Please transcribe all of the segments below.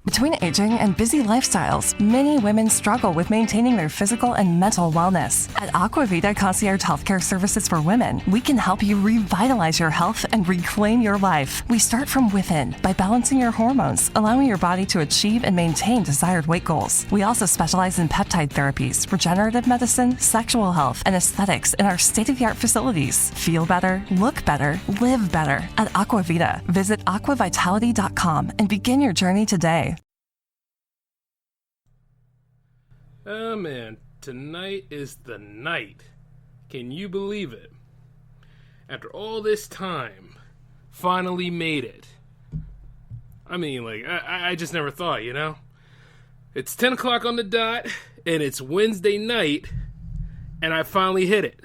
Between aging and busy lifestyles, many women struggle with maintaining their physical and mental wellness. At Aquavita Concierge Healthcare Services for Women, we can help you revitalize your health and reclaim your life. We start from within by balancing your hormones, allowing your body to achieve and maintain desired weight goals. We also specialize in peptide therapies, regenerative medicine, sexual health, and aesthetics in our state-of-the-art facilities. Feel better, look better, live better. At Aquavita, visit aquavitality.com and begin your journey today. Oh man, tonight is the night. Can you believe it? After all this time, finally made it. I mean, like, I just never thought, you know? It's 10 o'clock on the dot, and it's Wednesday night, and I finally hit it.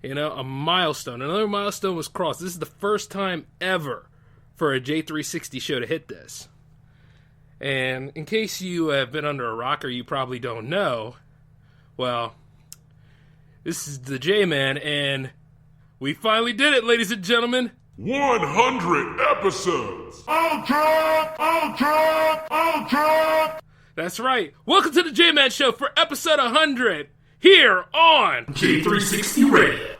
You know, a milestone. Another milestone was crossed. This is the first time ever for a J360 show to hit this. And in case you have been under a rock or you probably don't know, well, this is the J-Man, and we finally did it, ladies and gentlemen. 100 episodes! Ultra! That's right. Welcome to the J-Man Show for episode 100, here on J360 Radio.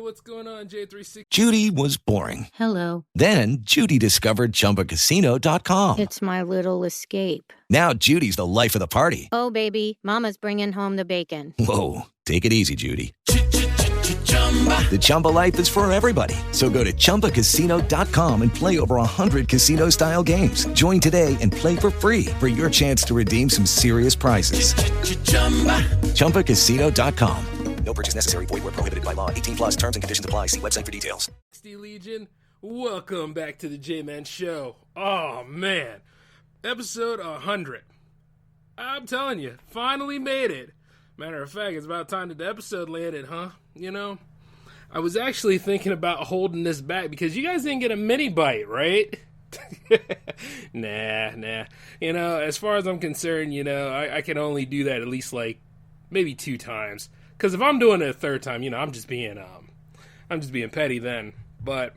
What's going on, J360? Judy was boring. Hello. Then Judy discovered ChumbaCasino.com. It's my little escape. Now Judy's the life of the party. Oh, baby, mama's bringing home the bacon. Whoa, take it easy, Judy. The Chumba life is for everybody. So go to ChumbaCasino.com and play over 100 casino-style games. Join today and play for free for your chance to redeem some serious prizes. ChumbaCasino.com. No purchase necessary. Void where prohibited by law. 18 plus terms and conditions apply. See website for details. Legion, welcome back to the J-Man Show. Oh, man. Episode 100. I'm telling you, finally made it. Matter of fact, it's about time that the episode landed, huh? You know, I was actually thinking about holding this back because you guys didn't get a mini bite, right? Nah. You know, as far as I'm concerned, you know, I can only do that at least like maybe 2 times. Because if I'm doing it a 3rd time, you know, I'm just being petty then. But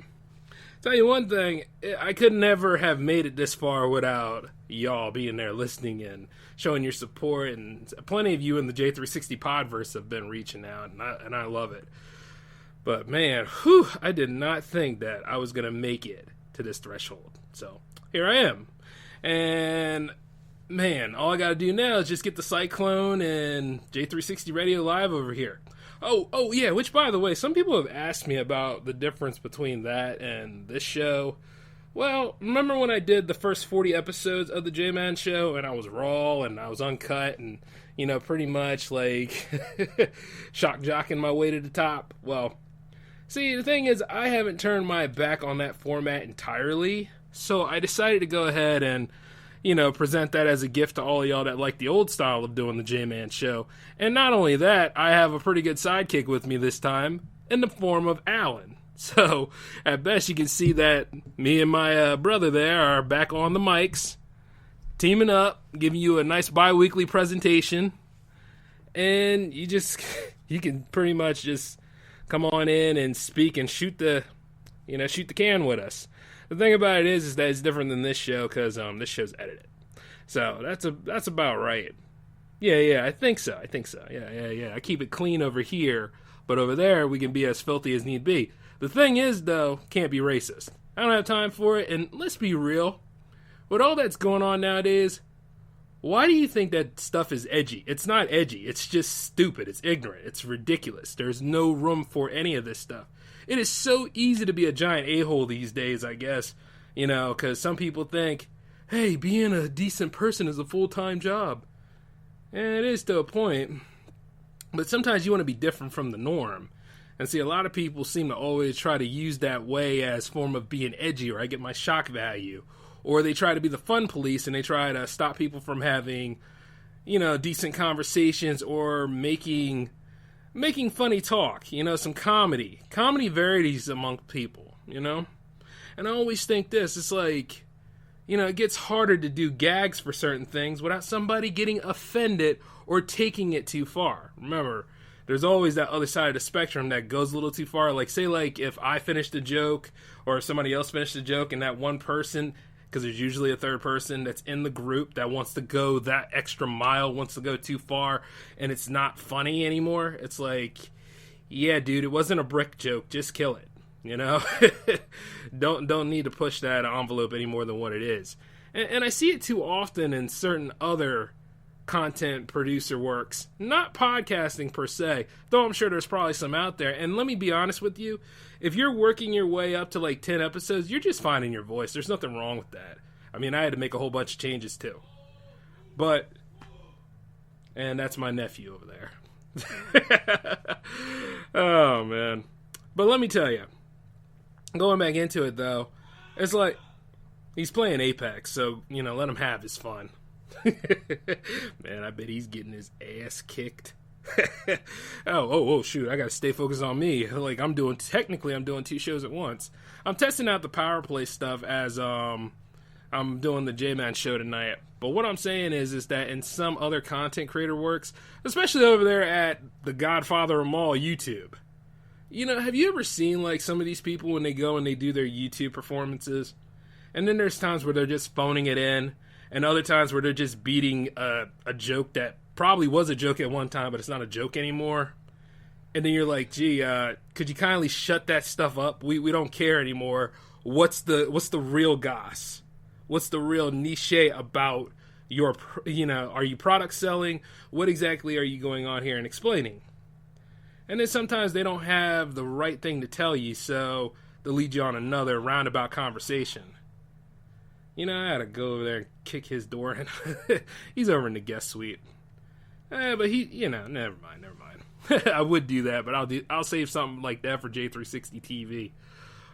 tell you one thing, I could never have made it this far without y'all being there listening and showing your support. And plenty of you in the J360 Podverse have been reaching out, and I love it. But man, I did not think that I was gonna make it to this threshold. So here I am, and man, all I gotta do now is just get the Cyclone and J360 Radio Live over here. Oh yeah, which by the way, some people have asked me about the difference between that and this show. Well, remember when I did the first 40 episodes of the J-Man Show and I was raw and I was uncut and, you know, pretty much like shock jocking my way to the top? Well, see, the thing is, I haven't turned my back on that format entirely, so I decided to go ahead and, you know, present that as a gift to all of y'all that like the old style of doing the J-Man Show. And not only that, I have a pretty good sidekick with me this time in the form of Alan. So, at best, you can see that me and my brother there are back on the mics, teaming up, giving you a nice bi-weekly presentation. And you can pretty much just come on in and speak and shoot the can with us. The thing about it is that it's different than this show because this show's edited. So that's about right. Yeah, I think so. Yeah. I keep it clean over here, but over there we can be as filthy as need be. The thing is, though, can't be racist. I don't have time for it, and let's be real. With all that's going on nowadays, why do you think that stuff is edgy? It's not edgy. It's just stupid. It's ignorant. It's ridiculous. There's no room for any of this stuff. It is so easy to be a giant a-hole these days, I guess, you know, because some people think, hey, being a decent person is a full-time job. And it is to a point, but sometimes you want to be different from the norm. And see, a lot of people seem to always try to use that way as form of being edgy, or I get my shock value. Or they try to be the fun police and they try to stop people from having, you know, decent conversations or making funny talk, you know, some comedy. Comedy varies among people. you know? And I always think this, it's like, you know, it gets harder to do gags for certain things without somebody getting offended or taking it too far. Remember, there's always that other side of the spectrum that goes a little too far. Like, say, like, if I finished a joke or if somebody else finished a joke and that one person, because there's usually a third person that's in the group that wants to go that extra mile, wants to go too far, and it's not funny anymore. It's like, yeah, dude, it wasn't a brick joke. Just kill it. You know, don't need to push that envelope any more than what it is. And I see it too often in certain other content producer works, not podcasting per se, though I'm sure there's probably some out there. And let me be honest with you, if you're working your way up to like 10 episodes, you're just finding your voice. There's nothing wrong with that. I mean, I had to make a whole bunch of changes too. And that's my nephew over there. Oh, man. But let me tell you, going back into it, though, it's like he's playing Apex, so, you know, let him have his fun. Man, I bet he's getting his ass kicked. oh, shoot, I gotta stay focused on me. Like, I'm doing 2 shows at once. I'm testing out the power play stuff as, I'm doing the J-Man show tonight. But what I'm saying is that in some other content creator works, especially over there at the Godfather of them all, YouTube, you know, have you ever seen, like, some of these people when they go and they do their YouTube performances? And then there's times where they're just phoning it in, and other times where they're just beating a joke that probably was a joke at one time, but it's not a joke anymore. And then you're like, gee, could you kindly shut that stuff up? We don't care anymore. What's the real goss? What's the real niche about your, you know, are you product selling? What exactly are you going on here and explaining? And then sometimes they don't have the right thing to tell you, so they'll lead you on another roundabout conversation. You know, I had to go over there and kick his door in. He's over in the guest suite. But he, you know, never mind. I would do that, but I'll save something like that for J360 TV.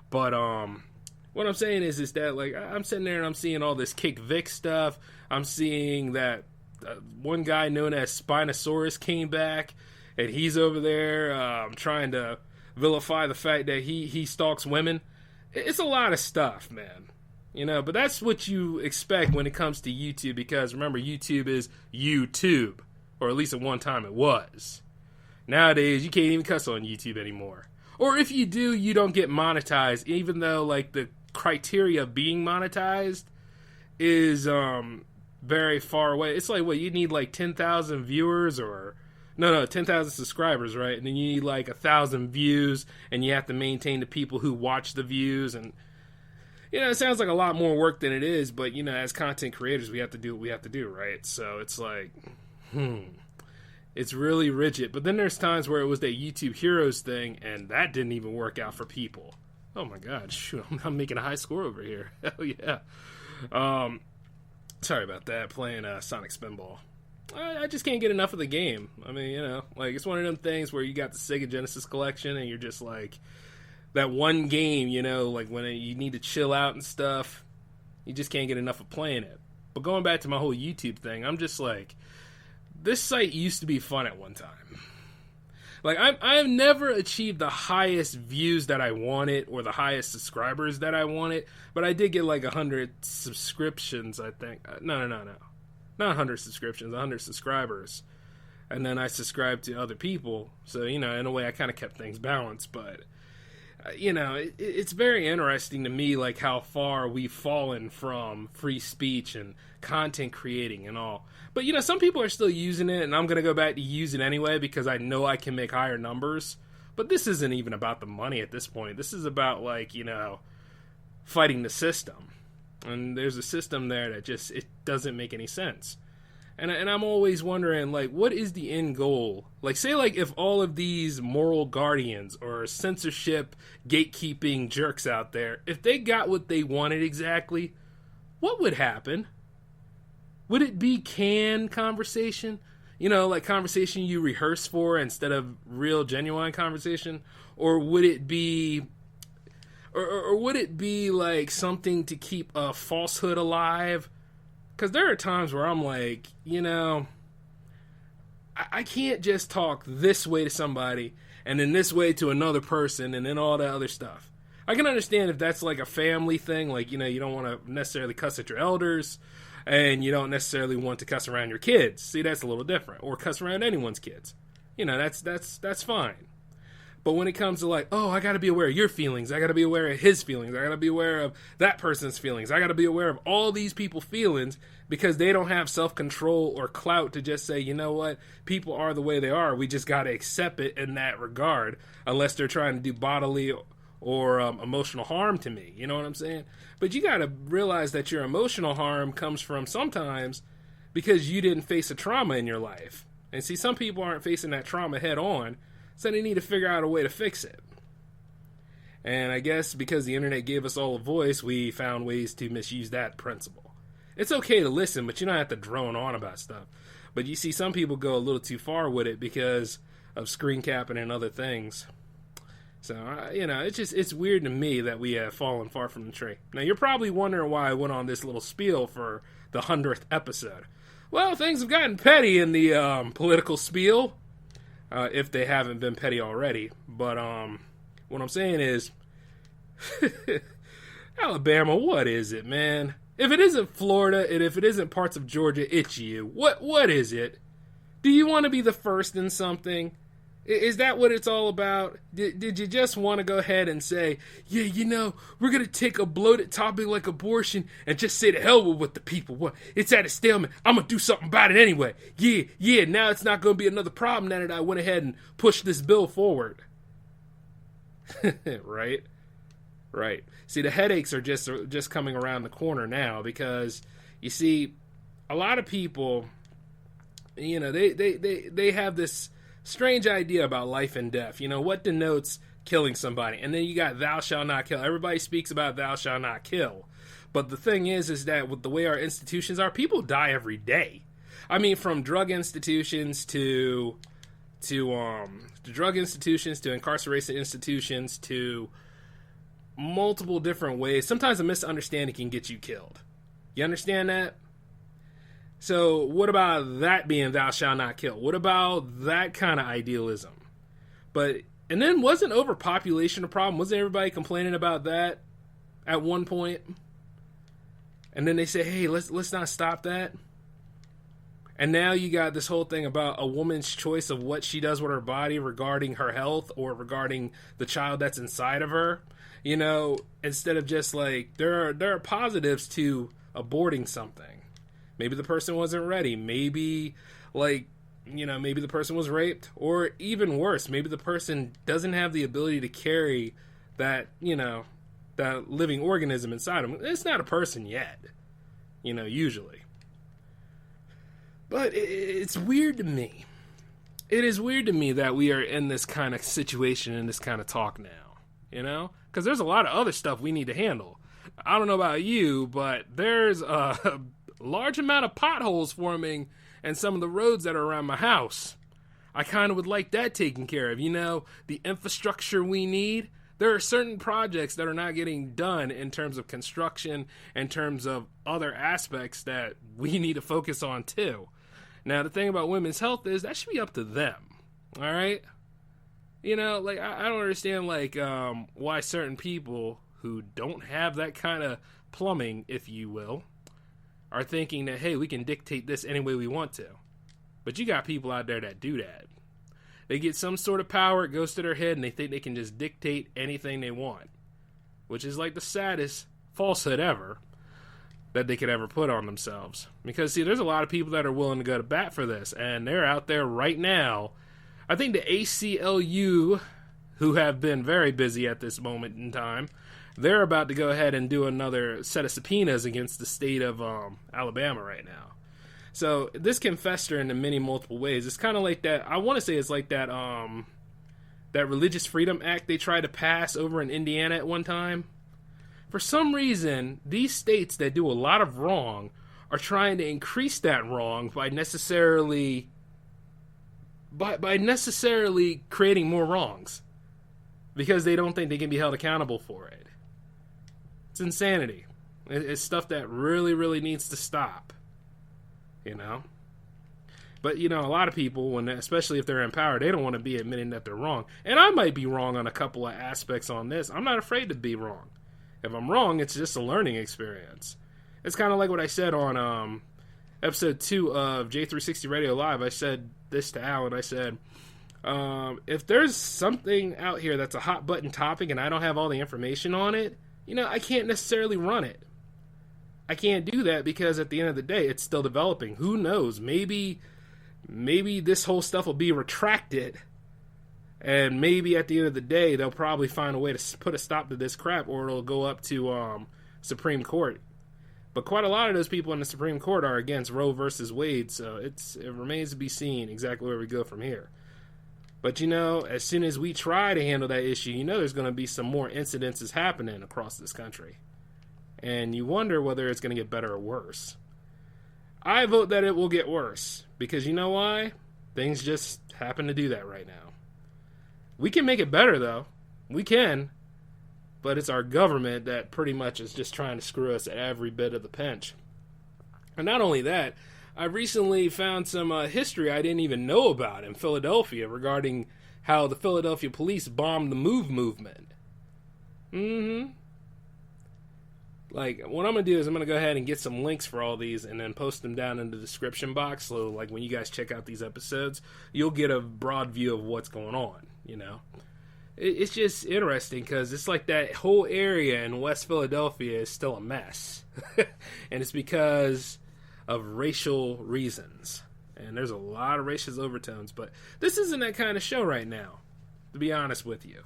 But what I'm saying is that, like, I'm sitting there and I'm seeing all this Kick Vic stuff. I'm seeing that one guy known as Spinosaurus came back. And he's over there trying to vilify the fact that he stalks women. It's a lot of stuff, man. You know, but that's what you expect when it comes to YouTube, because remember, YouTube is YouTube. Or at least at one time it was. Nowadays, you can't even cuss on YouTube anymore. Or if you do, you don't get monetized, even though, like, the criteria of being monetized is very far away. It's like, what, you need like 10,000 viewers or... No, 10,000 subscribers, right? And then you need like 1,000 views, and you have to maintain the people who watch the views. And, you know, it sounds like a lot more work than it is, but, you know, as content creators, we have to do what we have to do, right? So it's like, it's really rigid. But then there's times where it was that YouTube Heroes thing, and that didn't even work out for people. Oh my God, shoot, I'm making a high score over here. Hell yeah. Sorry about that, playing Sonic Spinball. I just can't get enough of the game. I mean, you know, like, it's one of them things where you got the Sega Genesis collection and you're just like, that one game, you know, like when you need to chill out and stuff, you just can't get enough of playing it. But going back to my whole YouTube thing, I'm just like, this site used to be fun at one time. Like, I've never achieved the highest views that I wanted or the highest subscribers that I wanted, but I did get like 100 subscriptions, I think. No. Not 100 subscriptions, 100 subscribers. And then I subscribed to other people. So, you know, in a way I kind of kept things balanced. But, you know, it's very interesting to me, like, how far we've fallen from free speech and content creating and all. But, you know, some people are still using it, and I'm going to go back to use it anyway because I know I can make higher numbers. But this isn't even about the money at this point. This is about, like, you know, fighting the system. And there's a system there that just, it doesn't make any sense. And I'm always wondering, like, what is the end goal? Like, say, like, if all of these moral guardians or censorship gatekeeping jerks out there, if they got what they wanted exactly, what would happen? Would it be canned conversation? You know, like conversation you rehearse for instead of real, genuine conversation? Or would it be... Or would it be like something to keep a falsehood alive? Because there are times where I'm like, you know, I can't just talk this way to somebody and then this way to another person and then all that other stuff. I can understand if that's like a family thing, like, you know, you don't want to necessarily cuss at your elders, and you don't necessarily want to cuss around your kids. See, that's a little different. Or cuss around anyone's kids. You know, that's fine. But when it comes to like, oh, I got to be aware of your feelings. I got to be aware of his feelings. I got to be aware of that person's feelings. I got to be aware of all these people's feelings because they don't have self-control or clout to just say, you know what, people are the way they are. We just got to accept it in that regard unless they're trying to do bodily or emotional harm to me. You know what I'm saying? But you got to realize that your emotional harm comes from sometimes because you didn't face a trauma in your life. And see, some people aren't facing that trauma head on, so they need to figure out a way to fix it. And I guess because the internet gave us all a voice, we found ways to misuse that principle. It's okay to listen, but you don't have to drone on about stuff. But you see, some people go a little too far with it because of screen capping and other things. So, you know, it's weird to me that we have fallen far from the tree. Now, you're probably wondering why I went on this little spiel for the 100th episode. Well, things have gotten petty in the political spiel. If they haven't been petty already. But what I'm saying is, Alabama, what is it, man? If it isn't Florida and if it isn't parts of Georgia, it's you. What is it? Do you want to be the first in something? Is that what it's all about? Did you just want to go ahead and say, yeah, you know, we're going to take a bloated topic like abortion and just say to hell with what the people want. It's at a stalemate. I'm going to do something about it anyway. Yeah, now it's not going to be another problem now that I went ahead and pushed this bill forward. Right? See, the headaches are just coming around the corner now because, you see, a lot of people, you know, they have this strange idea about life and death. You know, what denotes killing somebody? And then you got thou shalt not kill. Everybody speaks about thou shalt not kill. But the thing is that with the way our institutions are, people die every day. I mean, from drug institutions to drug institutions to incarceration institutions to multiple different ways. Sometimes a misunderstanding can get you killed. You understand that? So what about that being thou shalt not kill? What about that kind of idealism? And then wasn't overpopulation a problem? Wasn't everybody complaining about that at one point? And then they say, hey, let's not stop that. And now you got this whole thing about a woman's choice of what she does with her body regarding her health or regarding the child that's inside of her. You know, instead of just like, there are positives to aborting something. Maybe the person wasn't ready. Maybe, like, you know, maybe the person was raped. Or even worse, maybe the person doesn't have the ability to carry that, you know, that living organism inside them. It's not a person yet, you know, usually. But it's weird to me. It is weird to me that we are in this kind of situation and this kind of talk now, you know? Because there's a lot of other stuff we need to handle. I don't know about you, but there's a large amount of potholes forming in some of the roads that are around my house. I kind of would like that taken care of. You know, the infrastructure we need. There are certain projects that are not getting done in terms of construction, in terms of other aspects that we need to focus on too. Now, the thing about women's health is that should be up to them. All right? You know, like, I don't understand, like, why certain people who don't have that kind of plumbing, if you will, are thinking that, hey, we can dictate this any way we want to. But you got people out there that do that. They get some sort of power, it goes to their head, and they think they can just dictate anything they want. Which is like the saddest falsehood ever that they could ever put on themselves. Because, see, there's a lot of people that are willing to go to bat for this, and they're out there right now. I think the ACLU, who have been very busy at this moment in time, they're about to go ahead and do another set of subpoenas against the state of Alabama right now. So this can fester into many multiple ways. It's kind of like that. I want to say it's like that that Religious Freedom Act they tried to pass over in Indiana at one time. For some reason, these states that do a lot of wrong are trying to increase that wrong by necessarily creating more wrongs because they don't think they can be held accountable for it. It's insanity. It's stuff that really, really needs to stop. You know? But, you know, a lot of people, especially if they're in power, they don't want to be admitting that they're wrong. And I might be wrong on a couple of aspects on this. I'm not afraid to be wrong. If I'm wrong, it's just a learning experience. It's kind of like what I said on episode 2 of J360 Radio Live. I said this to Alan. I said, if there's something out here that's a hot button topic and I don't have all the information on it, you know, I can't necessarily run it. I can't do that because at the end of the day, it's still developing. Who knows? Maybe this whole stuff will be retracted, and maybe at the end of the day, they'll probably find a way to put a stop to this crap, or it'll go up to Supreme Court. But quite a lot of those people in the Supreme Court are against Roe versus Wade, so it remains to be seen exactly where we go from here. But, you know, as soon as we try to handle that issue, you know there's going to be some more incidences happening across this country. And you wonder whether it's going to get better or worse. I vote that it will get worse. Because you know why? Things just happen to do that right now. We can make it better, though. We can. But it's our government that pretty much is just trying to screw us at every bit of the pinch. And not only that, I recently found some history I didn't even know about in Philadelphia regarding how the Philadelphia police bombed the MOVE movement. Like, what I'm going to do is I'm going to go ahead and get some links for all these and then post them down in the description box. So, like, when you guys check out these episodes, you'll get a broad view of what's going on, you know. It's just interesting because it's like that whole area in West Philadelphia is still a mess. And it's because of racial reasons. And there's a lot of racist overtones. But this isn't that kind of show right now, to be honest with you.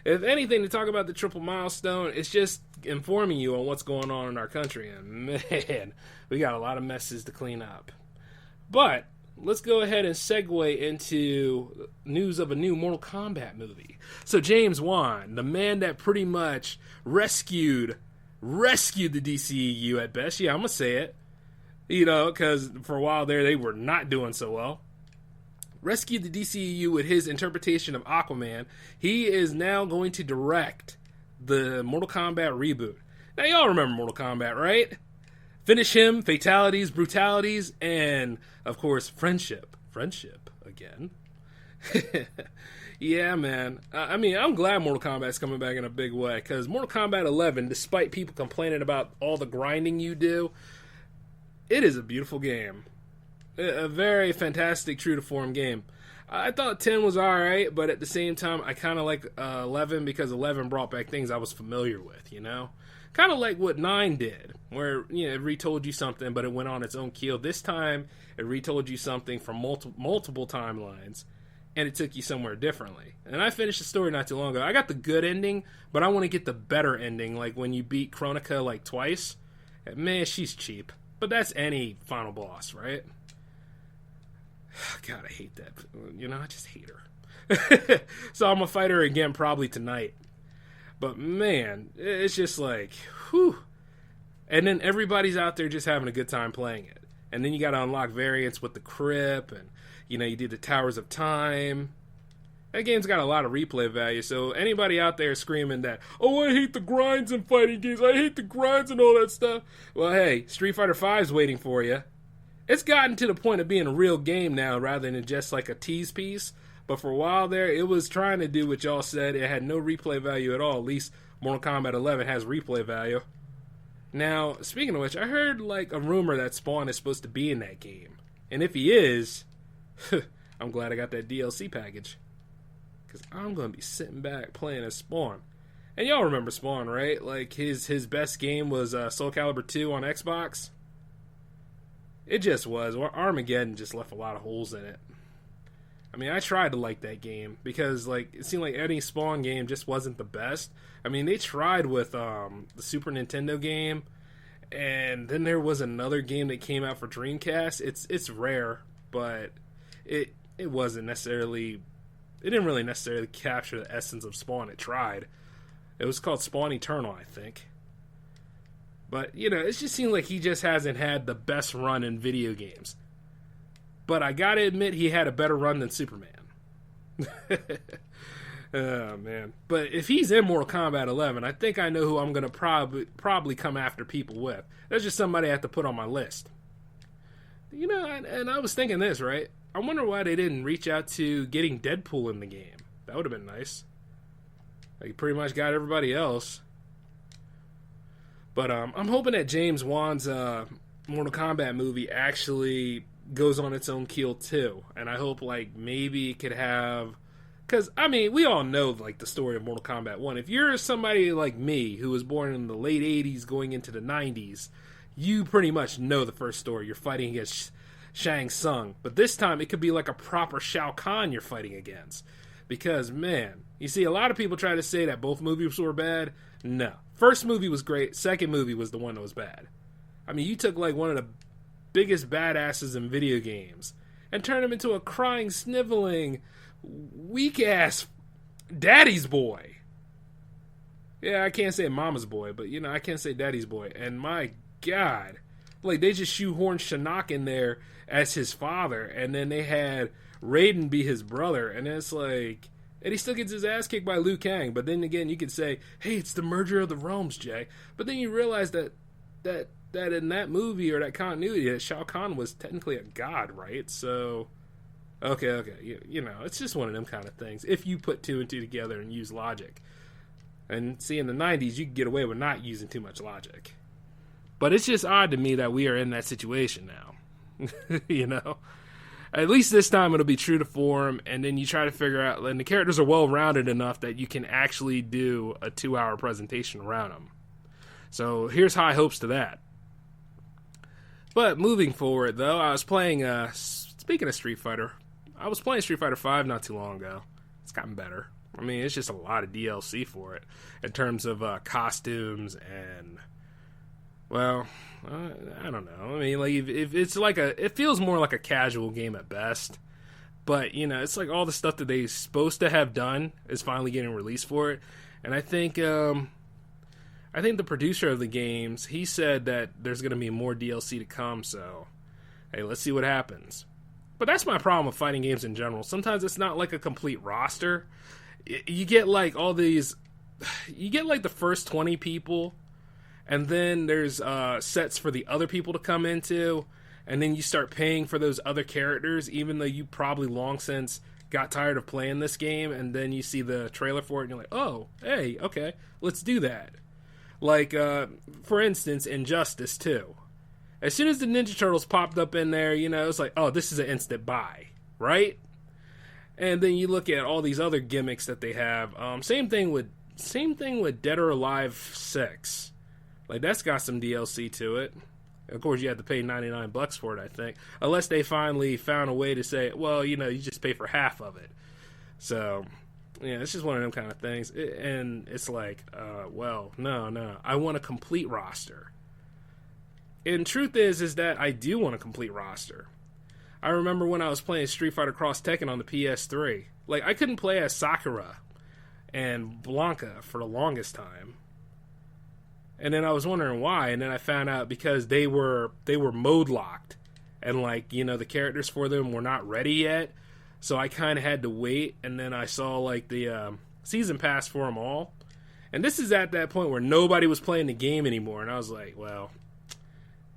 If anything, to talk about the triple milestone, it's just informing you on what's going on in our country. And man, we got a lot of messes to clean up. But let's go ahead and segue into news of a new Mortal Kombat movie. So James Wan, the man that pretty much rescued the DCEU at best. Yeah, I'm going to say it. You know, because for a while there, they were not doing so well. Rescued the DCEU with his interpretation of Aquaman. He is now going to direct the Mortal Kombat reboot. Now, y'all remember Mortal Kombat, right? Finish him, fatalities, brutalities, and, of course, friendship. Friendship, again. Yeah, man. I mean, I'm glad Mortal Kombat's coming back in a big way, because Mortal Kombat 11, despite people complaining about all the grinding you do, it is a beautiful game. A very fantastic, true-to-form game. I thought 10 was alright, but at the same time, I kind of like 11 because 11 brought back things I was familiar with, you know? Kind of like what 9 did, where, you know, it retold you something, but it went on its own keel. This time, it retold you something from multiple timelines, and it took you somewhere differently. And I finished the story not too long ago. I got the good ending, but I want to get the better ending, like when you beat Kronika, like, twice. Man, she's cheap. But that's any final boss, right? God, I hate that. You know, I just hate her. So I'm going to fight her again probably tonight. But man, it's just like, whew. And then everybody's out there just having a good time playing it. And then you got to unlock variants with the Crypt, and, you know, you do the Towers of Time. That game's got a lot of replay value, so anybody out there screaming that, oh, I hate the grinds in fighting games, I hate the grinds and all that stuff. Well, hey, Street Fighter V's waiting for you. It's gotten to the point of being a real game now rather than just like a tease piece. But for a while there, it was trying to do what y'all said. It had no replay value at all. At least Mortal Kombat 11 has replay value. Now, speaking of which, I heard like a rumor that Spawn is supposed to be in that game. And if he is, I'm glad I got that DLC package. Because I'm going to be sitting back playing as Spawn. And y'all remember Spawn, right? Like his best game was Soul Calibur 2 on Xbox. It just was. Armageddon just left a lot of holes in it. I mean, I tried to like that game because, like, it seemed like any Spawn game just wasn't the best. I mean, they tried with the Super Nintendo game, and then there was another game that came out for Dreamcast. It's rare, but it wasn't necessarily. It didn't really necessarily capture the essence of Spawn. It tried. It was called Spawn Eternal, I think. But, you know, it just seemed like he just hasn't had the best run in video games. But I gotta admit, he had a better run than Superman. Oh, man. But if he's in Mortal Kombat 11, I think I know who I'm going to probably come after people with. That's just somebody I have to put on my list. You know, and I was thinking this, right? I wonder why they didn't reach out to getting Deadpool in the game. That would have been nice. Like, pretty much got everybody else. But I'm hoping that James Wan's Mortal Kombat movie actually goes on its own keel too. And I hope, like, maybe it could have... Because, I mean, we all know, like, the story of Mortal Kombat 1. If you're somebody like me who was born in the late 80s going into the 90s, you pretty much know the first story. You're fighting against Shang Tsung. But this time, it could be like a proper Shao Kahn you're fighting against. Because, man, you see, a lot of people try to say that both movies were bad. No. First movie was great. Second movie was the one that was bad. I mean, you took, like, one of the biggest badasses in video games and turned him into a crying, sniveling... weak-ass daddy's boy. Yeah, I can't say mama's boy, but, you know, I can't say daddy's boy. And my God, like, they just shoehorned Shinnok in there as his father, and then they had Raiden be his brother, and it's like... And he still gets his ass kicked by Liu Kang, but then again, you could say, hey, it's the merger of the realms, Jay. But then you realize that in that movie, or that continuity, that Shao Kahn was technically a god, right? So... Okay. You know, it's just one of them kind of things. If you put two and two together and use logic. And see, in the 90s, you could get away with not using too much logic. But it's just odd to me that we are in that situation now. You know? At least this time it'll be true to form, and then you try to figure out, and the characters are well-rounded enough that you can actually do a 2-hour presentation around them. So here's high hopes to that. But moving forward, though, I was playing, speaking of Street Fighter, I was playing Street Fighter V not too long ago. It's gotten better. I mean, it's just a lot of DLC for it in terms of costumes and, well, I don't know. I mean, like, if it's like it feels more like a casual game at best. But, you know, it's like all the stuff that they're supposed to have done is finally getting released for it. And I think the producer of the games, he said that there's going to be more DLC to come. So, hey, let's see what happens. But that's my problem with fighting games in general. Sometimes it's not like a complete roster. You get like all these... You get like the first 20 people, and then there's sets for the other people to come into, and then you start paying for those other characters, even though you probably long since got tired of playing this game, and then you see the trailer for it, and you're like, oh, hey, okay, let's do that. Like, for instance, Injustice 2. As soon as the Ninja Turtles popped up in there, you know, it's like, oh, this is an instant buy, right? And then you look at all these other gimmicks that they have. Same thing with Dead or Alive 6. Like, that's got some DLC to it. Of course, you have to pay $99 for it, I think. Unless they finally found a way to say, well, you know, you just pay for half of it. So, yeah, it's just one of them kind of things. And it's like, well, no. I want a complete roster. And truth is that I do want a complete roster. I remember when I was playing Street Fighter Cross Tekken on the PS3. Like, I couldn't play as Sakura and Blanca for the longest time. And then I was wondering why, and then I found out because they were mode locked. And, like, you know, the characters for them were not ready yet. So I kind of had to wait, and then I saw, like, the season pass for them all. And this is at that point where nobody was playing the game anymore. And I was like, well...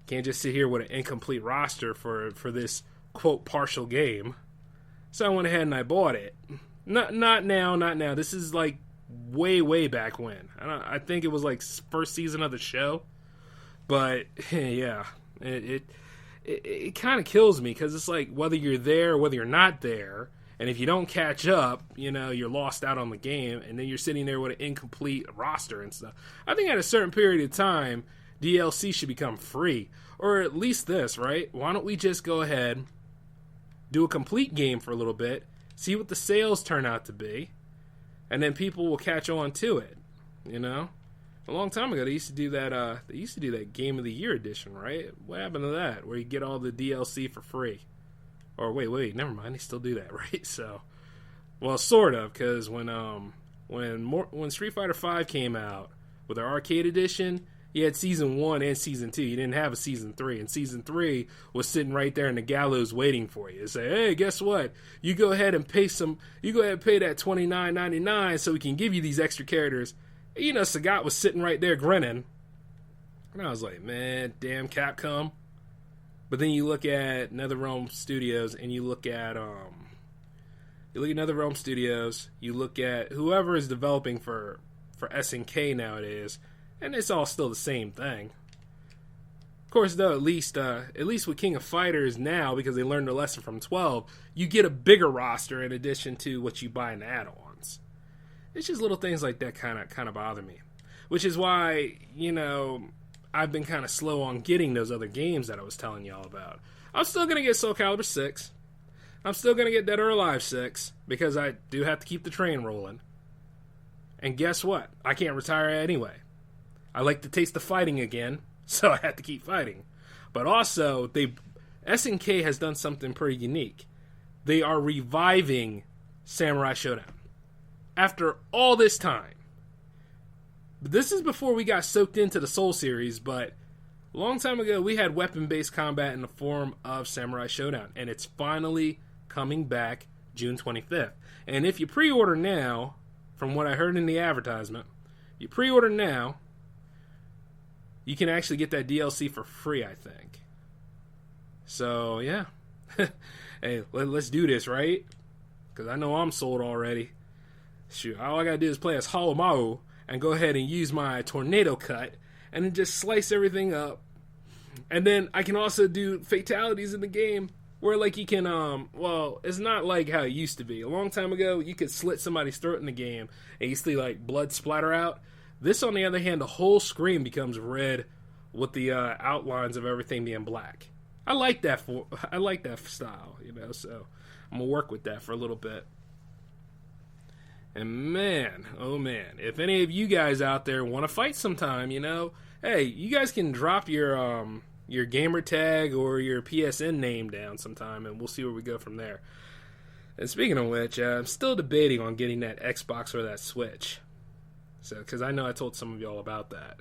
Can't just sit here with an incomplete roster for this, quote, partial game. So I went ahead and I bought it. Not now. This is like way back when. I think it was like first season of the show. But, yeah, it kind of kills me because it's like whether you're there or whether you're not there. And if you don't catch up, you know, you're lost out on the game. And then you're sitting there with an incomplete roster and stuff. I think at a certain period of time... DLC should become free. Or at least this, right? Why don't we just go ahead, do a complete game for a little bit, see what the sales turn out to be, and then people will catch on to it, you know? A long time ago, they used to do that Game of the Year edition, right? What happened to that? Where you get all the DLC for free. Or wait, never mind, they still do that, right? So, well, sort of, because when Street Fighter V came out with their arcade edition, you had Season 1 and Season 2. You didn't have a Season 3. And Season 3 was sitting right there in the gallows waiting for you. To say, hey, guess what? You go ahead and pay that $29.99 so we can give you these extra characters. You know, Sagat was sitting right there grinning. And I was like, man, damn Capcom. But then you look at NetherRealm Studios, and you look at NetherRealm Studios, you look at whoever is developing for SNK nowadays, and it's all still the same thing. Of course, though, at least with King of Fighters now, because they learned their lesson from 12, you get a bigger roster in addition to what you buy in the add-ons. It's just little things like that kind of bother me, which is why, you know, I've been kind of slow on getting those other games that I was telling y'all about. I'm still gonna get Soul Calibur 6. I'm still gonna get Dead or Alive 6 because I do have to keep the train rolling. And guess what? I can't retire anyway. I like to taste the fighting again. So I have to keep fighting. But also, SNK has done something pretty unique. They are reviving Samurai Shodown. After all this time. This is before we got soaked into the Soul series, but a long time ago we had weapon-based combat in the form of Samurai Shodown. And it's finally coming back June 25th. And if you pre-order now, from what I heard in the advertisement, you pre-order now, you can actually get that DLC for free, I think. So, yeah. Hey, let's do this, right? Because I know I'm sold already. Shoot, all I gotta do is play as Holomau and go ahead and use my tornado cut and then just slice everything up. And then I can also do fatalities in the game where, like, you can, well, it's not like how it used to be. A long time ago, you could slit somebody's throat in the game and you see, like, blood splatter out. This, on the other hand, the whole screen becomes red with the outlines of everything being black. I like that style, you know, so I'm going to work with that for a little bit. And man, oh man, if any of you guys out there want to fight sometime, you know, hey, you guys can drop your gamer tag or your PSN name down sometime, and we'll see where we go from there. And speaking of which, I'm still debating on getting that Xbox or that Switch. So, because I know I told some of y'all about that.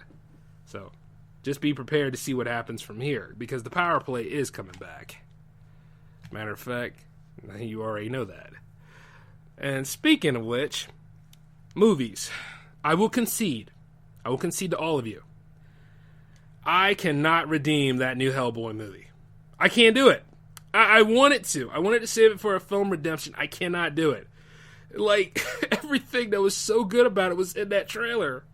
So, just be prepared to see what happens from here, because the Power Play is coming back. Matter of fact, you already know that. And speaking of which, movies. I will concede to all of you. I cannot redeem that new Hellboy movie. I can't do it. I wanted to. I wanted to save it for a film redemption. I cannot do it. Like, everything that was so good about it was in that trailer.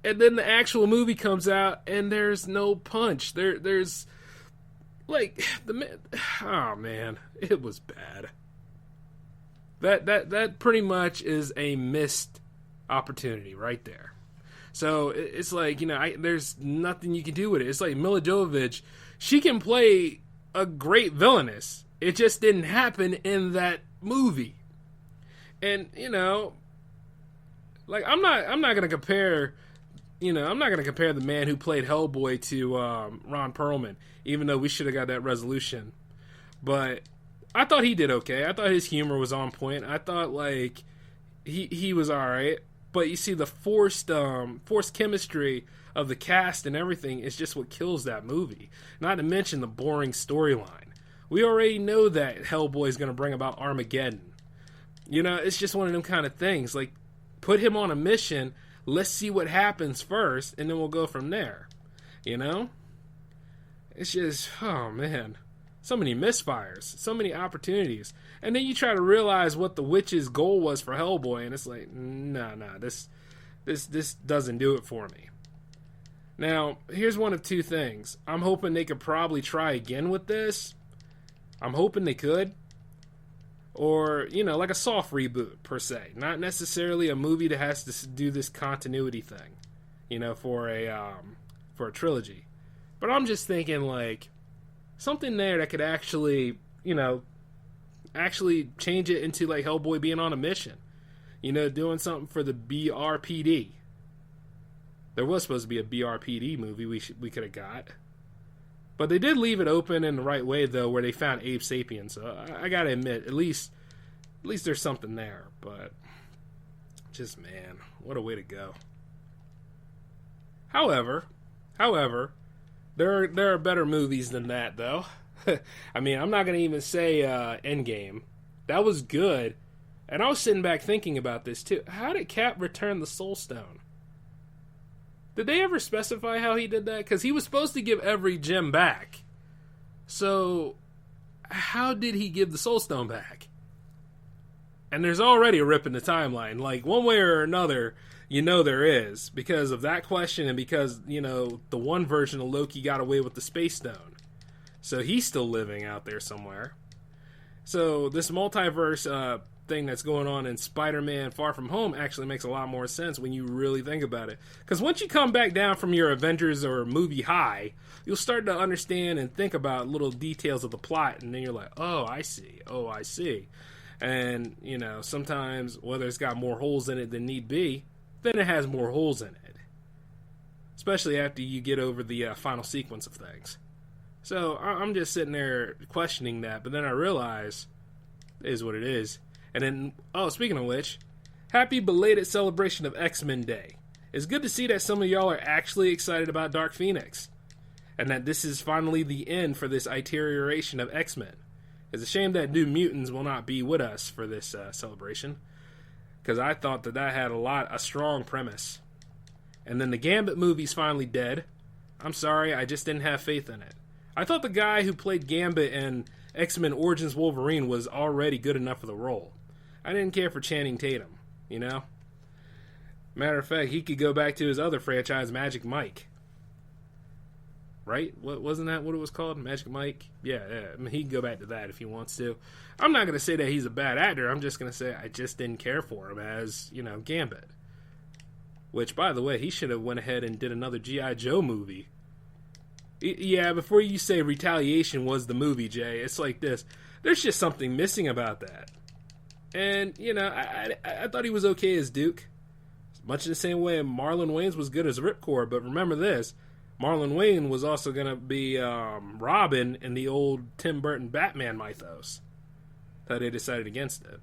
And then the actual movie comes out, and there's no punch. There's, like, oh, man. It was bad. That pretty much is a missed opportunity right there. So, it's like, you know, there's nothing you can do with it. It's like Mila Jovovich, she can play a great villainess. It just didn't happen in that movie. And, you know, like, I'm not going to compare, you know, I'm not going to compare the man who played Hellboy to Ron Perlman, even though we should have got that resolution. But I thought he did okay. I thought his humor was on point. I thought, like, he was all right. But you see, the forced chemistry of the cast and everything is just what kills that movie. Not to mention the boring storyline. We already know that Hellboy is going to bring about Armageddon. You know, it's just one of them kind of things. Like, put him on a mission, let's see what happens first, and then we'll go from there. You know? It's just, oh man. So many misfires, so many opportunities. And then you try to realize what the witch's goal was for Hellboy, and it's like, nah, this doesn't do it for me. Now, here's one of two things. I'm hoping they could probably try again with this. I'm hoping they could. Or, you know, like a soft reboot, per se. Not necessarily a movie that has to do this continuity thing, you know, for a trilogy. But I'm just thinking, like, something there that could actually, you know, actually change it into, like, Hellboy being on a mission. You know, doing something for the BRPD. There was supposed to be a BRPD movie we could have got. But they did leave it open in the right way, though, where they found Abe Sapien. So I gotta admit, at least there's something there. But just, man, what a way to go. However, there are better movies than that, though. I mean, I'm not gonna even say Endgame. That was good, and I was sitting back thinking about this too. How did Cap return the Soul Stone? Did they ever specify how he did that? Because he was supposed to give every gem back. So, how did he give the Soul Stone back? And there's already a rip in the timeline. Like, one way or another, you know there is. Because of that question and because, you know, the one version of Loki got away with the Space Stone. So he's still living out there somewhere. So this multiverse thing that's going on in Spider-Man Far From Home actually makes a lot more sense when you really think about it. Because once you come back down from your Avengers or movie high, you'll start to understand and think about little details of the plot. And then you're like, oh, I see. Oh, I see. And, you know, sometimes whether it's got more holes in it than need be, then it has more holes in it. Especially after you get over the final sequence of things. So I'm just sitting there questioning that, but then I realize it is what it is. And then, oh, speaking of which, happy belated celebration of X-Men Day. It's good to see that some of y'all are actually excited about Dark Phoenix. And that this is finally the end for this iteration of X-Men. It's a shame that New Mutants will not be with us for this celebration. Because I thought that had a strong premise. And then the Gambit movie's finally dead. I'm sorry, I just didn't have faith in it. I thought the guy who played Gambit in X-Men Origins Wolverine was already good enough for the role. I didn't care for Channing Tatum, you know? Matter of fact, he could go back to his other franchise, Magic Mike. Right? Wasn't that what it was called? Magic Mike? Yeah. I mean, he can go back to that if he wants to. I'm not going to say that he's a bad actor. I'm just going to say I just didn't care for him as, you know, Gambit. Which, by the way, he should have went ahead and did another G.I. Joe movie. Yeah, before you say Retaliation was the movie, Jay, it's like this. There's just something missing about that. And, you know, I thought he was okay as Duke. Much in the same way Marlon Wayans was good as Ripcord. But remember this. Marlon Wayne was also going to be Robin in the old Tim Burton Batman mythos. That they decided against it.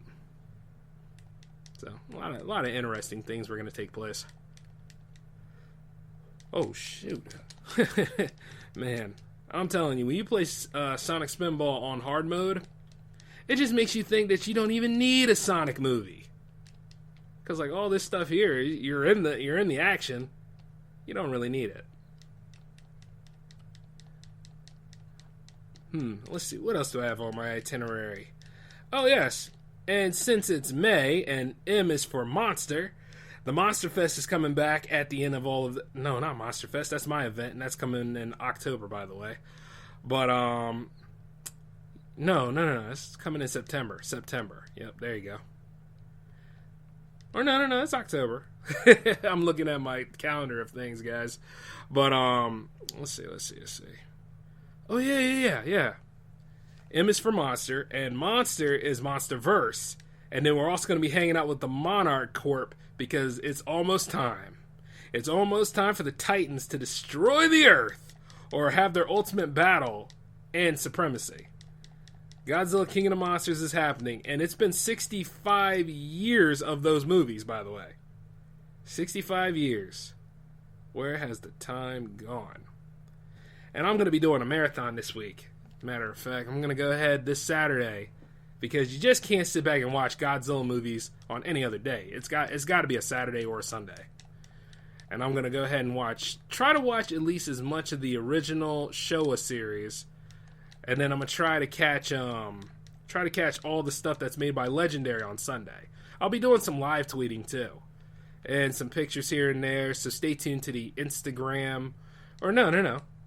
So, a lot of interesting things were going to take place. Oh, shoot. Man, I'm telling you, when you play Sonic Spinball on hard mode, it just makes you think that you don't even need a Sonic movie. Because, like, all this stuff here, you're in the action. You don't really need it. Let's see, what else do I have on my itinerary? Oh, yes. And since it's May, and M is for Monster, the Monster Fest is coming back at the end of all of the... No, not Monster Fest. That's my event, and that's coming in October, by the way. But, No. It's coming in September. Yep, there you go. Or no, it's October. I'm looking at my calendar of things, guys. But, let's see. Oh, yeah. M is for Monster, and Monster is Monsterverse. And then we're also going to be hanging out with the Monarch Corp because it's almost time. It's almost time for the Titans to destroy the Earth or have their ultimate battle and supremacy. Godzilla King of the Monsters is happening, and it's been 65 years of those movies, by the way. 65 years. Where has the time gone? And I'm going to be doing a marathon this week. Matter of fact, I'm going to go ahead this Saturday because you just can't sit back and watch Godzilla movies on any other day. It's got to be a Saturday or a Sunday. And I'm going to go ahead and try to watch at least as much of the original Showa series. And then I'm going to try to catch all the stuff that's made by Legendary on Sunday. I'll be doing some live tweeting too. And some pictures here and there, so stay tuned to the Instagram. Or no.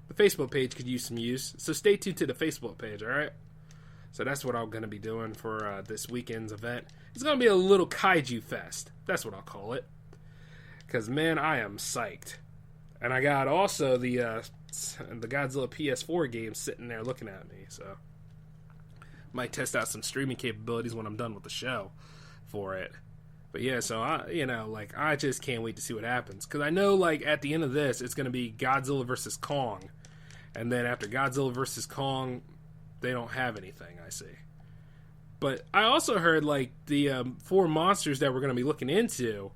The Facebook page could use some use. So stay tuned to the Facebook page, alright? So that's what I'm going to be doing for this weekend's event. It's going to be a little kaiju fest. That's what I'll call it. Because, man, I am psyched. And I got also the Godzilla PS4 game sitting there looking at me. So might test out some streaming capabilities when I'm done with the show for it. But yeah, so I just can't wait to see what happens. Because I know, like, at the end of this, it's going to be Godzilla vs. Kong. And then after Godzilla vs. Kong, they don't have anything, I see. But I also heard, like, the 4 monsters that we're going to be looking into,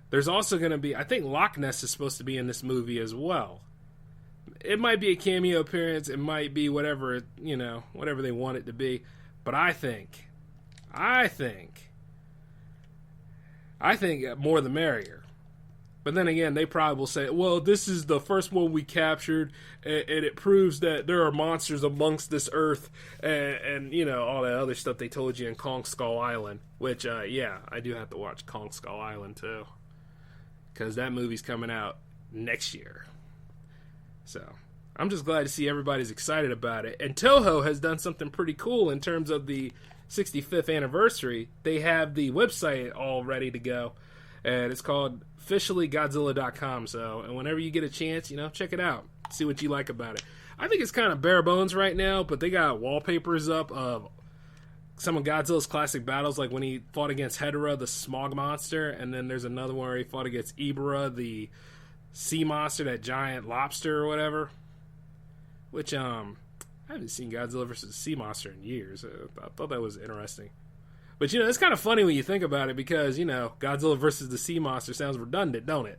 there's also going to be, I think Loch Ness is supposed to be in this movie as well. It might be a cameo appearance, it might be whatever they want it to be. But I think more the merrier. But then again, they probably will say, well, this is the first one we captured, and it proves that there are monsters amongst this earth, and you know, all that other stuff they told you in Kong Skull Island, which, yeah, I do have to watch Kong Skull Island, too, because that movie's coming out next year. So, I'm just glad to see everybody's excited about it. And Toho has done something pretty cool in terms of the 65th anniversary. They have the website all ready to go, and it's called officiallygodzilla.com. So, and whenever you get a chance, you know, check it out, see what you like about it. I think it's kind of bare bones right now, but they got wallpapers up of some of Godzilla's classic battles, like when he fought against Hedorah, the smog monster, and then there's another one where he fought against Ibra, the sea monster, that giant lobster or whatever. Which, I haven't seen Godzilla versus sea monster in years. I thought that was interesting. But, you know, it's kind of funny when you think about it because, you know, Godzilla versus the sea monster sounds redundant, don't it?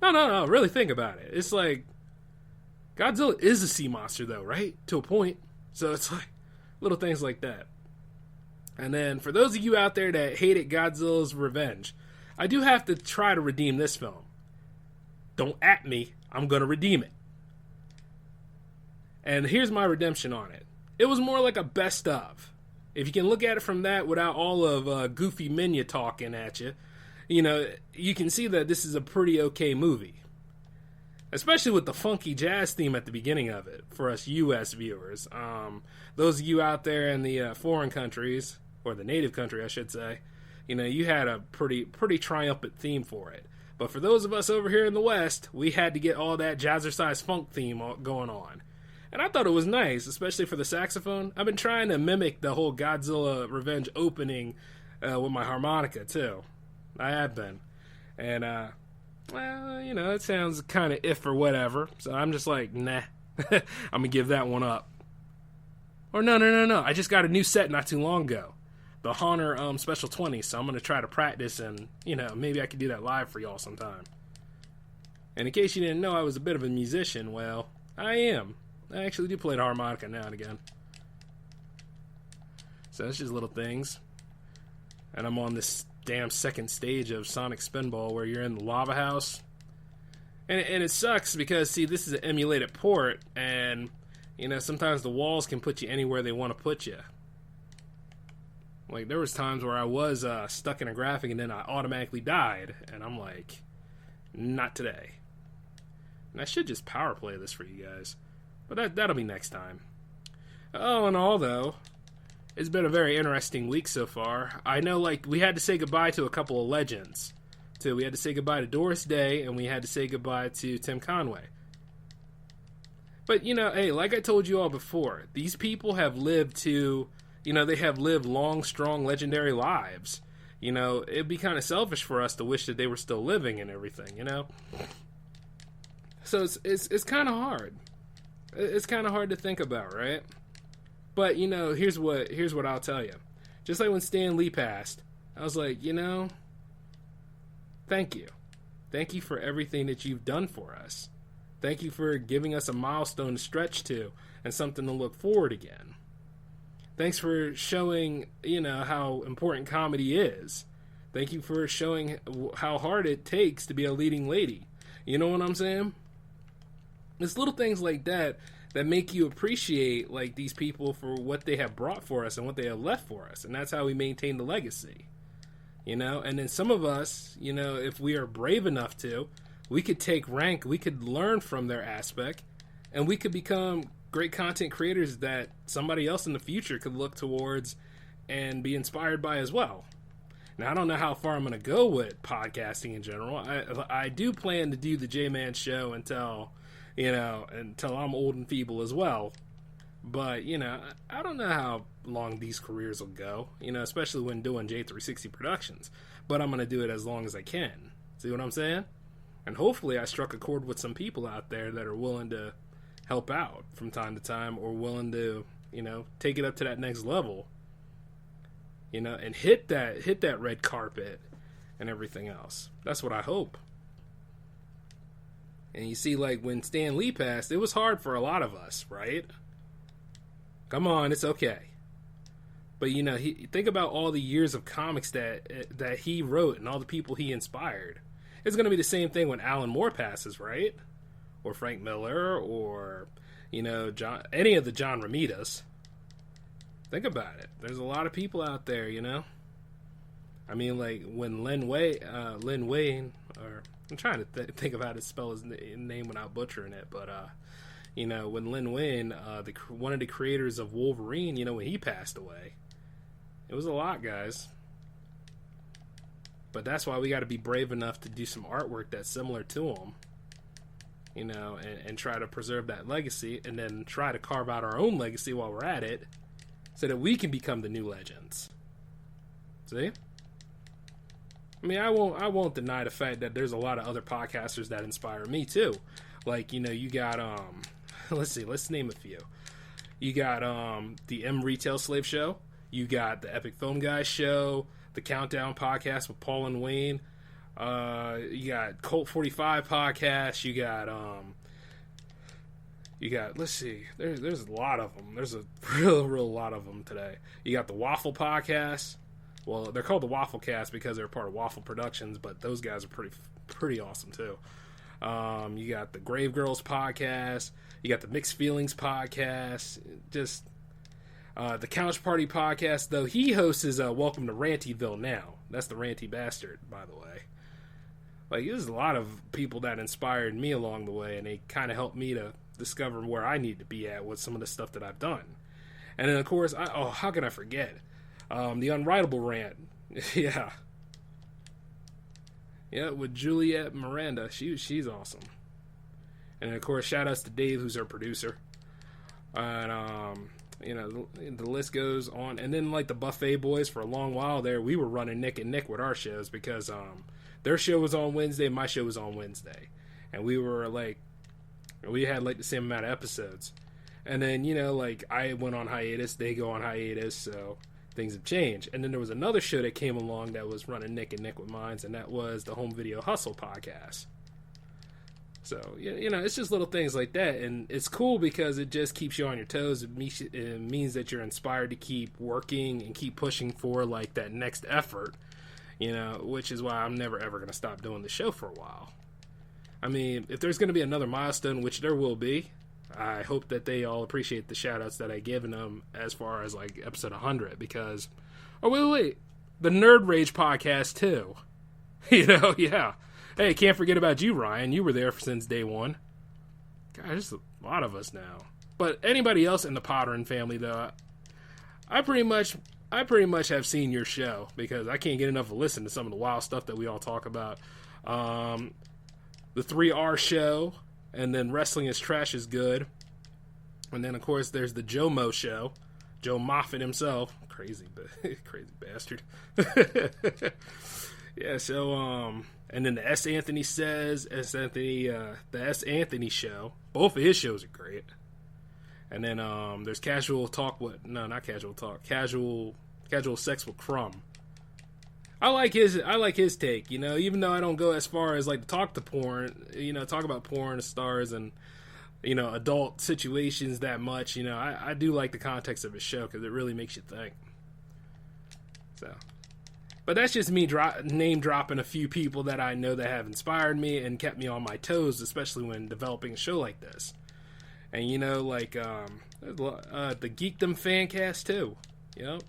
No, really think about it. It's like, Godzilla is a sea monster, though, right? To a point. So it's like, little things like that. And then, for those of you out there that hated Godzilla's Revenge, I do have to try to redeem this film. Don't at me. I'm going to redeem it. And here's my redemption on it. It was more like a best of. If you can look at it from that without all of Goofy Minya talking at you, you know, you can see that this is a pretty okay movie. Especially with the funky jazz theme at the beginning of it, for us U.S. viewers. Those of you out there in the foreign countries, or the native country, I should say, you know, you had a pretty triumphant theme for it. But for those of us over here in the West, we had to get all that jazzercise funk theme going on. And I thought it was nice, especially for the saxophone. I've been trying to mimic the whole Godzilla Revenge opening with my harmonica, too. I have been. And, well, you know, it sounds kind of if or whatever. So I'm just like, nah. I'm going to give that one up. Or no. I just got a new set not too long ago. The Honor Special 20, so I'm going to try to practice and, you know, maybe I could do that live for y'all sometime. And in case you didn't know I was a bit of a musician, well, I am. I actually do play the harmonica now and again. So that's just little things. And I'm on this damn second stage of Sonic Spinball where you're in the lava house. And it sucks because, see, this is an emulated port, and, you know, sometimes the walls can put you anywhere they want to put you. Like, there was times where I was stuck in a graphic and then I automatically died. And I'm like, not today. And I should just power play this for you guys. But that'll be next time. Oh, and all, though, it's been a very interesting week so far. I know, like, we had to say goodbye to a couple of legends. So we had to say goodbye to Doris Day, and we had to say goodbye to Tim Conway. But, you know, hey, like I told you all before, these people have lived to... You know, they have lived long, strong, legendary lives. You know, it'd be kind of selfish for us to wish that they were still living and everything, you know? So it's kind of hard. It's kind of hard to think about, right? But, you know, here's what I'll tell you. Just like when Stan Lee passed, I was like, you know, thank you. Thank you for everything that you've done for us. Thank you for giving us a milestone to stretch to and something to look forward again. Thanks for showing, you know, how important comedy is. Thank you for showing how hard it takes to be a leading lady. You know what I'm saying? It's little things like that that make you appreciate, like, these people for what they have brought for us and what they have left for us. And that's how we maintain the legacy. You know? And then some of us, you know, if we are brave enough to, we could take rank, we could learn from their aspect, and we could become great content creators that somebody else in the future could look towards and be inspired by as well. Now, I don't know how far I'm going to go with podcasting in general. I do plan to do the J-Man show until I'm old and feeble as well. But, you know, I don't know how long these careers will go, you know, especially when doing J360 Productions. But I'm going to do it as long as I can. See what I'm saying? And hopefully I struck a chord with some people out there that are willing to help out from time to time, or willing to, you know, take it up to that next level, you know, and hit that red carpet and everything else. That's what I hope. And you see, like, when Stan Lee passed, it was hard for a lot of us, right? Come on, it's okay. But think about all the years of comics that he wrote and all the people he inspired. It's going to be the same thing when Alan Moore passes, right? Or Frank Miller, or any of the John Romitas. Think about it. There's a lot of people out there, I mean, like when Lin Wayne, or I'm trying to think of how to spell his name without butchering it, but when Lin Wayne, one of the creators of Wolverine, when he passed away, it was a lot, guys. But that's why we got to be brave enough to do some artwork that's similar to him, and try to preserve that legacy, and then try to carve out our own legacy while we're at it, so that we can become the new legends. See? I mean, I won't deny the fact that there's a lot of other podcasters that inspire me too. Like, you got let's name a few. You got the M Retail Slave Show. You got the Epic Film Guys Show, the Countdown Podcast with Paul and Wayne. You got Colt 45 Podcast. You got let's see, there's a lot of them. There's a real lot of them today. You got the Waffle Podcast. Well, they're called the Waffle Cast because they're part of Waffle Productions, but those guys are pretty awesome too. You got the Grave Girls Podcast. You got the Mixed Feelings Podcast. Just the Couch Party Podcast, though he hosts is Welcome to Rantyville now. That's the Ranty Bastard, by the way. Like, there's a lot of people that inspired me along the way, and they kind of helped me to discover where I need to be at with some of the stuff that I've done. And then, of course, how can I forget? The Unwritable Rant. Yeah, with Juliet Miranda. She's awesome. And, of course, shout-outs to Dave, who's our producer. And, the list goes on. And then, like, the Buffet Boys, for a long while there, we were running Nick and Nick with our shows because their show was on Wednesday, my show was on Wednesday. And we had, like, the same amount of episodes. And then, I went on hiatus, they go on hiatus, so things have changed. And then there was another show that came along that was running Nick and Nick with Mines, and that was the Home Video Hustle Podcast. So, it's just little things like that, and it's cool because it just keeps you on your toes. It means that you're inspired to keep working and keep pushing for, like, that next effort, which is why I'm never, ever going to stop doing the show for a while. I mean, if there's going to be another milestone, which there will be, I hope that they all appreciate the shout-outs that I given them as far as, like, episode 100, because... Oh, wait. The Nerd Rage podcast, too. Yeah. Hey, can't forget about you, Ryan. You were there since day one. God, there's a lot of us now. But anybody else in the Potterin family, though, I pretty much have seen your show, because I can't get enough to listen to some of the wild stuff that we all talk about. The 3R show... And then Wrestling is Trash is good. And then, of course, there's the Joe Mo show. Joe Moffat himself. Crazy bastard. Yeah, so, and then the S. Anthony Says, the S. Anthony show. Both of his shows are great. And then, there's Casual Talk with, no, not Casual Talk. Casual Sex with Crumb. I like his take, even though I don't go as far as, like, to talk to porn, talk about porn stars and, adult situations that much, I do like the context of his show because it really makes you think. So, but that's just me name dropping a few people that I know that have inspired me and kept me on my toes, especially when developing a show like this. And, like, the Geekdom Fancast, too. Yep.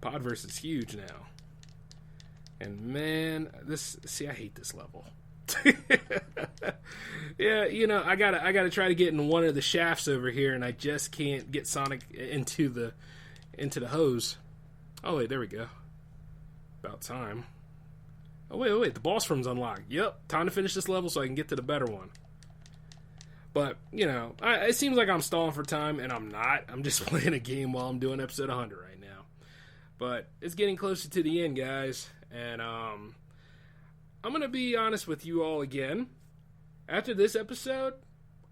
Podverse is huge now. And man, I hate this level. Yeah, I gotta try to get in one of the shafts over here, and I just can't get Sonic into the hose. Oh wait, there we go. About time. Oh wait, the boss room's unlocked. Yep, time to finish this level so I can get to the better one. But, it seems like I'm stalling for time, and I'm not. I'm just playing a game while I'm doing episode 100 right now. But it's getting closer to the end, guys. And I'm going to be honest with you all again. After this episode,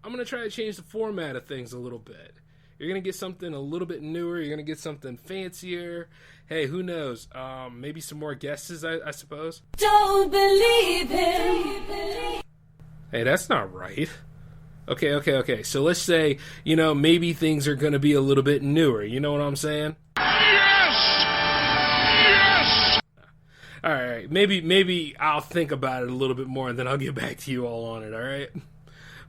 I'm going to try to change the format of things a little bit. You're going to get something a little bit newer. You're going to get something fancier. Hey, who knows? Maybe some more guesses, I suppose. Don't believe him. Hey, that's not right. Okay. So let's say, maybe things are going to be a little bit newer. You know what I'm saying? Yes! All right. Maybe I'll think about it a little bit more and then I'll get back to you all on it. All right.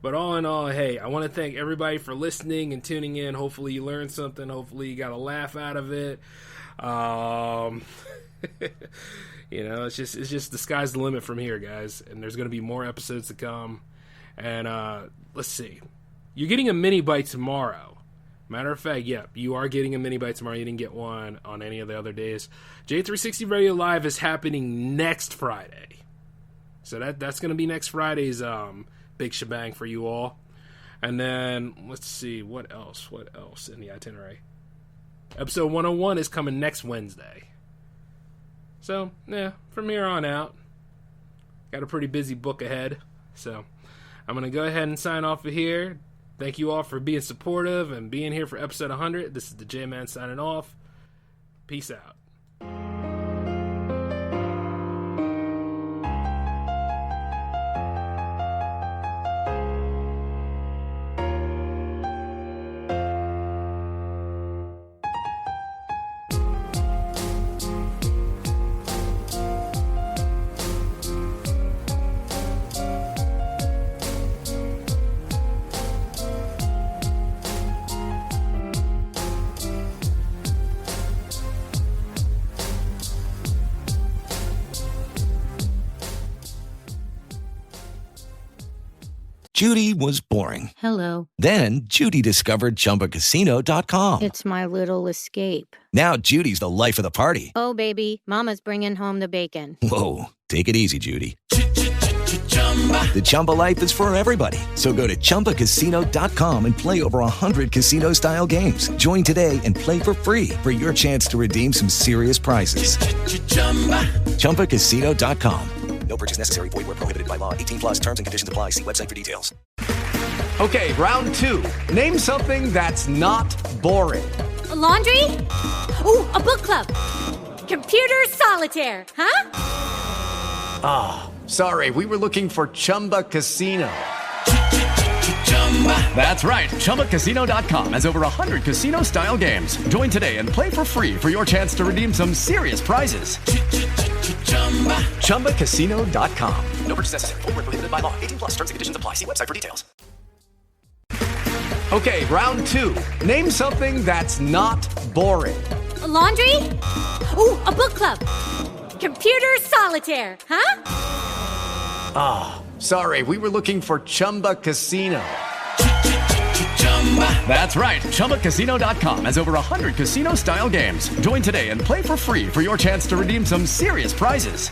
But all in all, hey, I want to thank everybody for listening and tuning in. Hopefully you learned something. Hopefully you got a laugh out of it. It's just the sky's the limit from here, guys. And there's going to be more episodes to come. And let's see. You're getting a mini bite tomorrow. Matter of fact, yep, you are getting a mini bite tomorrow. You didn't get one on any of the other days. J360 Radio Live is happening next Friday. So that's going to be next Friday's big shebang for you all. And then, let's see, what else in the itinerary? Episode 101 is coming next Wednesday. So, yeah, from here on out, got a pretty busy book ahead. So, I'm going to go ahead and sign off of here. Thank you all for being supportive and being here for episode 100. This is the J-Man signing off. Peace out. Judy was boring. Hello. Then Judy discovered ChumbaCasino.com. It's my little escape. Now Judy's the life of the party. Oh, baby, mama's bringing home the bacon. Whoa, take it easy, Judy. The Chumba life is for everybody. So go to ChumbaCasino.com and play over 100 casino-style games. Join today and play for free for your chance to redeem some serious prizes. ChumbaCasino.com. No purchase necessary. Void where prohibited by law. 18 plus terms and conditions apply. See website for details. Okay, round two. Name something that's not boring. A laundry? Ooh, a book club. Computer solitaire, huh? Ah, sorry, we were looking for Chumba Casino. That's right, ChumbaCasino.com has over 100 casino-style games. Join today and play for free for your chance to redeem some serious prizes. ChumbaCasino.com. No purchase necessary. Void where prohibited by law. 18 plus terms and conditions apply. See website for details. Okay, round two. Name something that's not boring. A laundry? Ooh, a book club. Computer solitaire, huh? Ah, sorry, we were looking for Chumba Casino. That's right, ChumbaCasino.com has over 100 casino-style games. Join today and play for free for your chance to redeem some serious prizes.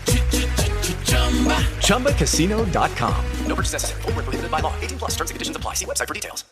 ChumbaCasino.com. No purchase necessary. Void where prohibited by law. 18 plus terms and conditions apply. See website for details.